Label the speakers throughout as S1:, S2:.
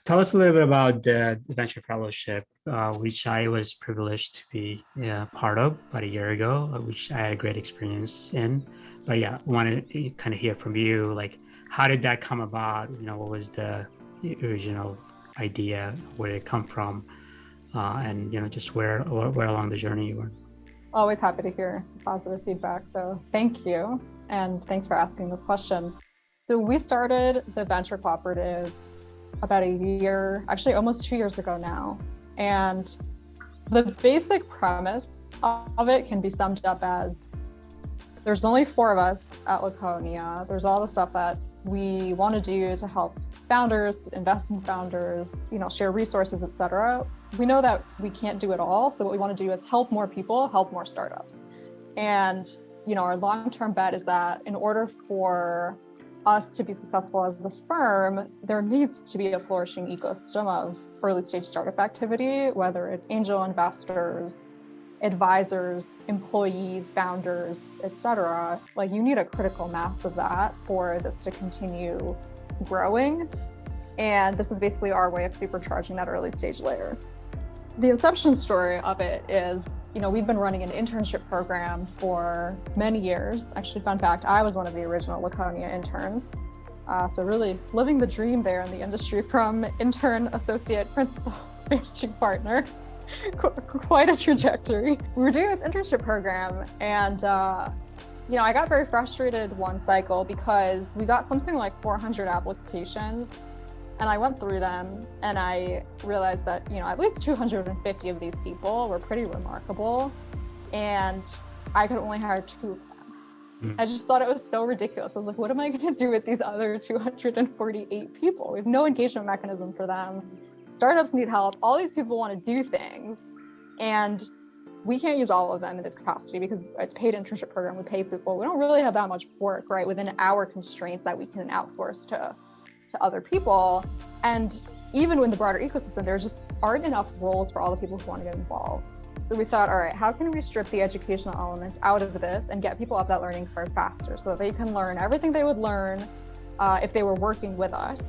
S1: Tell us a little bit about the Venture Fellowship, which I was privileged to be part of about a year ago, which I had a great experience in. But yeah, I want to kind of hear from you, like, how did that come about? What was the original idea? Where did it come from? And just where along the journey you were.
S2: Always happy to hear positive feedback. So thank you. And thanks for asking this question. So we started the Venture Cooperative about a year, actually almost 2 years ago now. And the basic premise of it can be summed up as there's only 4 of us at Laconia. There's a lot of stuff that we want to do to help founders, invest in founders, share resources, etc. We know that we can't do it all. So what we want to do is help more people, help more startups. And, our long-term bet is that in order for us to be successful as a firm, there needs to be a flourishing ecosystem of early stage startup activity, whether it's angel investors, advisors, employees, founders, etc. Like, you need a critical mass of that for this to continue growing. And this is basically our way of supercharging that early stage layer. The inception story of it is, we've been running an internship program for many years. Actually, fun fact, I was one of the original Laconia interns. So really living the dream there in the industry, from intern, associate, principal, managing partner. Quite a trajectory. We were doing this internship program, and I got very frustrated one cycle because we got something like 400 applications, and I went through them and I realized that at least 250 of these people were pretty remarkable, and I could only hire 2 of them. I just thought it was so ridiculous. I was like, what am I going to do with these other 248 people? We have no engagement mechanism for them. Startups need help. All these people want to do things, and we can't use all of them in this capacity because it's a paid internship program. We pay people. We don't really have that much work, right, within our constraints that we can outsource to other people. And even in the broader ecosystem, there just aren't enough roles for all the people who want to get involved. So we thought, all right, how can we strip the educational elements out of this and get people up that learning curve faster so that they can learn everything they would learn if they were working with us,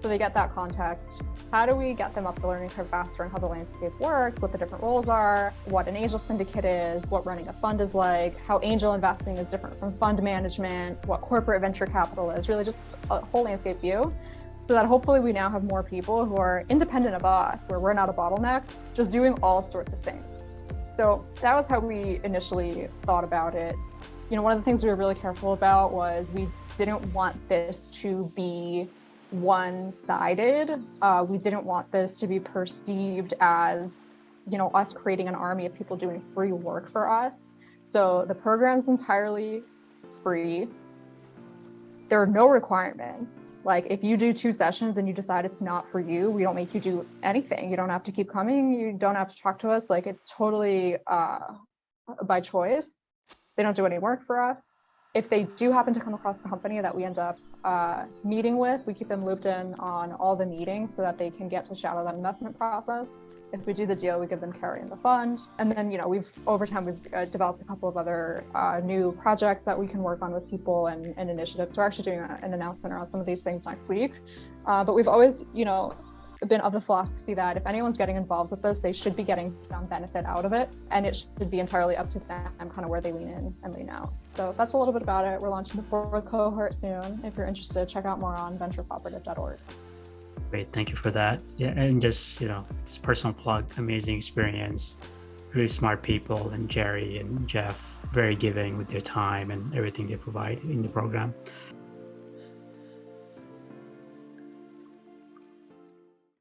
S2: so they get that context. How do we get them up the learning curve faster, and how the landscape works, what the different roles are, what an angel syndicate is, what running a fund is like, how angel investing is different from fund management, what corporate venture capital is, really just a whole landscape view, so that hopefully we now have more people who are independent of us, where we're not a bottleneck, just doing all sorts of things. So that was how we initially thought about it. One of the things we were really careful about was we didn't want this to be one-sided. We didn't want this to be perceived as, us creating an army of people doing free work for us. So the program's entirely free. There are no requirements. Like, if you do 2 sessions and you decide it's not for you, we don't make you do anything. You don't have to keep coming. You don't have to talk to us. Like, it's totally by choice. They don't do any work for us. If they do happen to come across a company that we end up meeting with, we keep them looped in on all the meetings so that they can get to shadow that investment process. If we do the deal, we give them carry in the fund. And then, over time, we've developed a couple of other new projects that we can work on with people and initiatives. We're actually doing an announcement around some of these things next week. But we've always, been of the philosophy that if anyone's getting involved with this, they should be getting some benefit out of it. And it should be entirely up to them kind of where they lean in and lean out. So that's a little bit about it. We're launching the 4th cohort soon. If you're interested, check out more on venturecooperative.org.
S1: Great, thank you for that. Yeah, and just just personal plug, amazing experience, really smart people, and Geri and Jeff, very giving with their time and everything they provide in the program.